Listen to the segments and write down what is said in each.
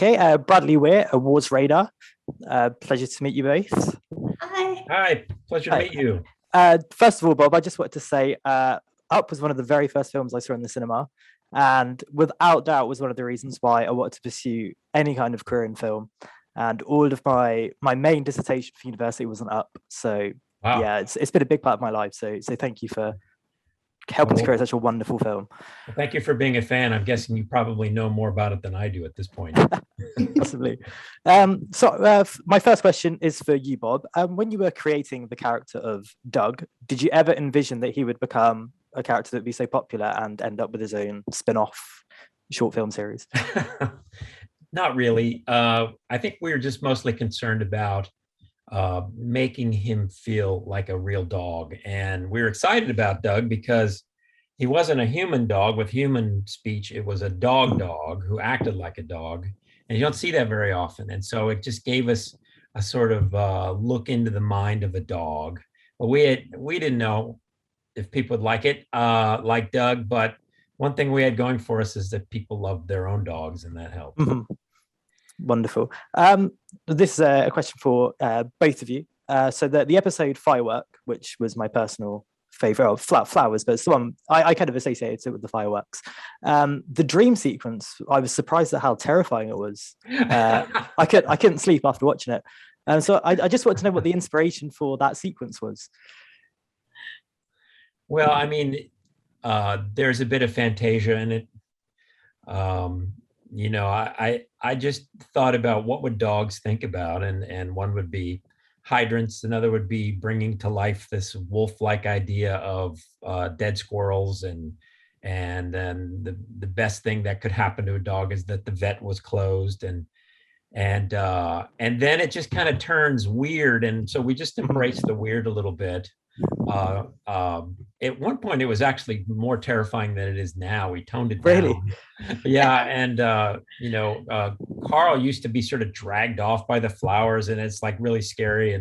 Okay, Bradley Weir, Awards Radar. Pleasure to meet you both. Hi. Hi, pleasure to Hi. meet you. First of all, Bob, I just wanted to say Up was one of the very first films I saw in the cinema, and without doubt was one of the reasons why I wanted to pursue any kind of career in film. And all of my main dissertation for university wasn't Up, so Wow. yeah, it's been a big part of my life. So thank you for helping to create such a wonderful film. Well, thank you for being a fan. I'm guessing you probably know more about it than I do at this point. Possibly. My first question is for you, Bob. When you were creating the character of Doug, did you ever envision that he would become a character that would be so popular and end up with his own spin-off short film series? Not really. I think we were just mostly concerned about making him feel like a real dog. And we were excited about Doug because he wasn't a human dog with human speech. It was a dog who acted like a dog. And you don't see that very often. And so it just gave us a sort of look into the mind of a dog. But we didn't know if people would like it, like Doug. But one thing we had going for us is that people love their own dogs, and that helped. Mhm. Wonderful. This is a question for both of you. So the episode Firework, which was my personal favorite, flowers, but it's the one I kind of associated it with the fireworks. The dream sequence, I was surprised at how terrifying it was. I couldn't sleep after watching it. And so I just wanted to know what the inspiration for that sequence was. Well, I mean, there's a bit of Fantasia in it. I just thought about what would dogs think about, and one would be hydrants, another would be bringing to life this wolf-like idea of dead squirrels, and then the best thing that could happen to a dog is that the vet was closed, and then it just kind of turns weird, and so we just embraced the weird a little bit. At one point, it was actually more terrifying than it is now. We toned it down. Really? Yeah, and Carl used to be sort of dragged off by the flowers, and it's like really scary.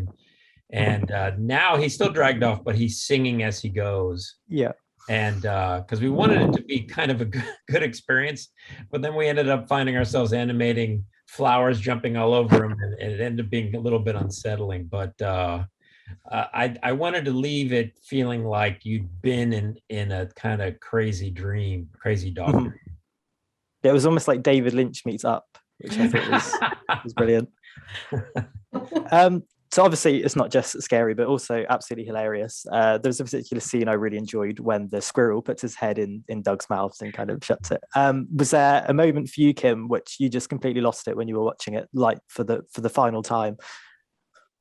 And now he's still dragged off, but he's singing as he goes. Yeah. And because we wanted it to be kind of a good experience, but then we ended up finding ourselves animating flowers jumping all over him, and it ended up being a little bit unsettling. But I wanted to leave it feeling like you'd been in a kind of crazy dog dream. It was almost like David Lynch meets Up, which I thought was brilliant. So obviously it's not just scary, but also absolutely hilarious. There's a particular scene I really enjoyed when the squirrel puts his head in Doug's mouth and kind of shuts it. Was there a moment for you, Kim, which you just completely lost it when you were watching it, like for the final time?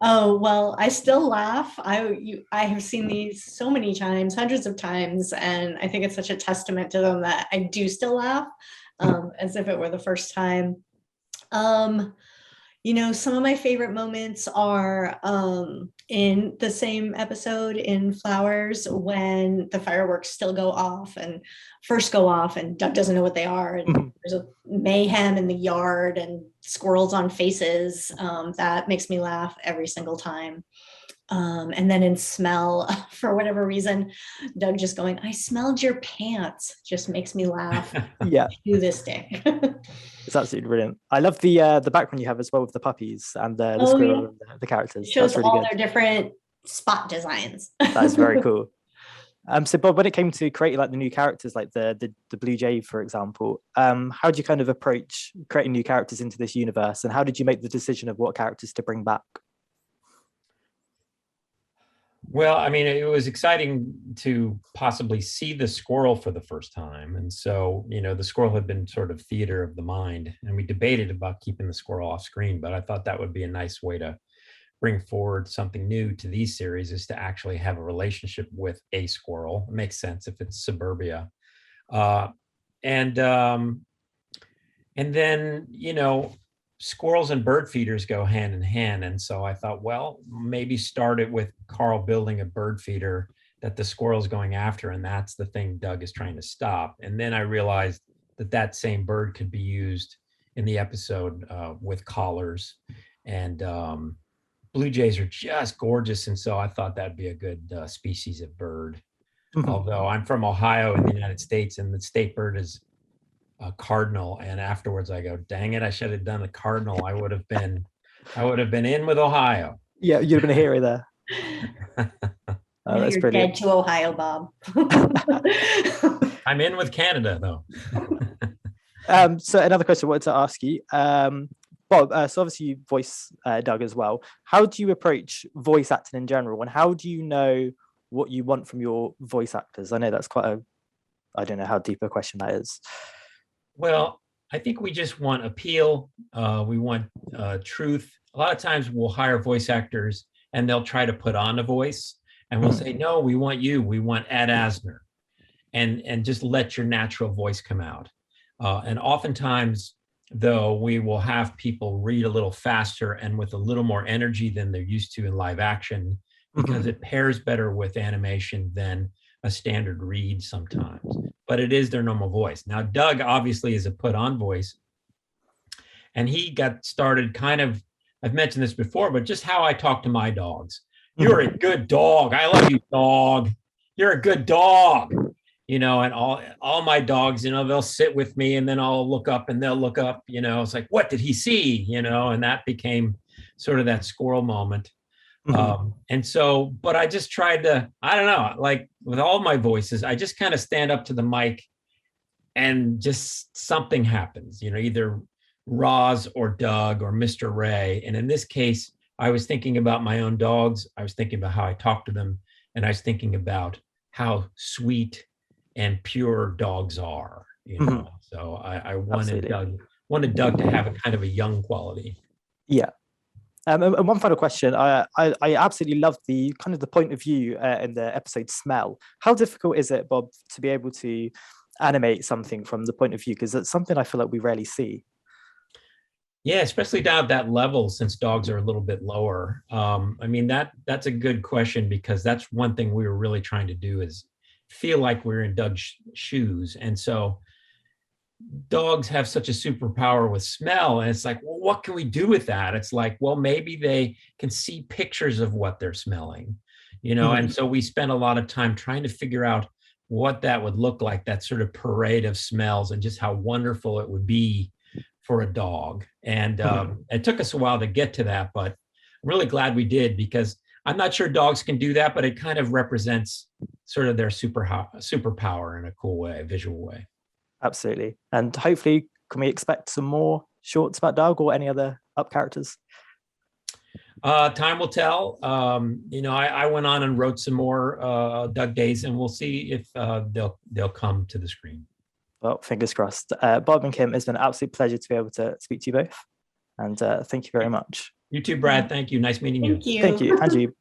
Oh, well, I still laugh. I have seen these so many times, hundreds of times, and I think it's such a testament to them that I do still laugh, as if it were the first time. Some of my favorite moments are in the same episode in Flowers when the fireworks still go off and Doug doesn't know what they are. And there's a mayhem in the yard and squirrels on faces. That makes me laugh every single time. And then in Smell, for whatever reason, Doug just going, "I smelled your pants," just makes me laugh. Yeah. To this day. It's absolutely brilliant. I love the background you have as well with the puppies and the squirrel and the characters. It shows That's really all good. their different spot designs. That's very cool. So Bob, when it came to creating like the new characters, like the Blue Jay, for example, how did you kind of approach creating new characters into this universe, and how did you make the decision of what characters to bring back? Well, I mean, it was exciting to possibly see the squirrel for the first time. And so, the squirrel had been sort of theater of the mind, and we debated about keeping the squirrel off screen, but I thought that would be a nice way to bring forward something new to these series, is to actually have a relationship with a squirrel. It makes sense if it's suburbia. And then, squirrels and bird feeders go hand in hand. And so I thought, well, maybe start it with Carl building a bird feeder that the squirrel's going after, and that's the thing Doug is trying to stop. And then I realized that same bird could be used in the episode with collars. And blue jays are just gorgeous. And so I thought that'd be a good species of bird. Although I'm from Ohio in the United States, and the state bird is a cardinal, and afterwards I go, dang it, I should have done a cardinal. I would have been in with Ohio. Yeah, you'd have been a hero there. Now That's you're brilliant. dead to Ohio, Bob. I'm in with Canada though. So another question I wanted to ask you, Bob, so obviously you voice Doug as well. How do you approach voice acting in general, and how do you know what you want from your voice actors? I know that's quite I don't know how deep a question that is. Well, I think we just want appeal. We want truth. A lot of times we'll hire voice actors and they'll try to put on a voice, and we'll say, no, we want you. We want Ed Asner, and just let your natural voice come out. And oftentimes, though, we will have people read a little faster and with a little more energy than they're used to in live action, because it pairs better with animation than a standard read sometimes. But it is their normal voice. Now, Doug obviously is a put-on voice, and he got started kind of, I've mentioned this before, but just how I talk to my dogs. You're a good dog. I love you, dog. You're a good dog. And all my dogs, they'll sit with me, and then I'll look up and they'll look up, it's like, what did he see? And that became sort of that squirrel moment. And so, but I just tried to, I don't know, like with all my voices, I just kind of stand up to the mic and just something happens, either Roz or Doug or Mr. Ray. And in this case, I was thinking about my own dogs. I was thinking about how I talk to them. And I was thinking about how sweet and pure dogs are, So I wanted Doug to have a kind of a young quality. Yeah. And one final question. I absolutely love the kind of the point of view in the episode Smell. How difficult is it, Bob, to be able to animate something from the point of view? Because it's something I feel like we rarely see. Yeah, especially down at that level, since dogs are a little bit lower. That's a good question, because that's one thing we were really trying to do, is feel like we're in Doug's shoes. And so dogs have such a superpower with smell, and it's like, well, what can we do with that? It's like, well, maybe they can see pictures of what they're smelling, and so we spent a lot of time trying to figure out what that would look like, that sort of parade of smells, and just how wonderful it would be for a dog. And it took us a while to get to that, but I'm really glad we did, because I'm not sure dogs can do that, but it kind of represents sort of their superpower in a cool way, a visual way. Absolutely. And hopefully, can we expect some more shorts about Doug or any other up characters? Time will tell. I went on and wrote some more Doug days, and we'll see if they'll come to the screen. Well, fingers crossed. Bob and Kim, it's been an absolute pleasure to be able to speak to you both. And thank you very much. You too, Brad. Thank you. Nice meeting you. Thank you. Thank you. And you.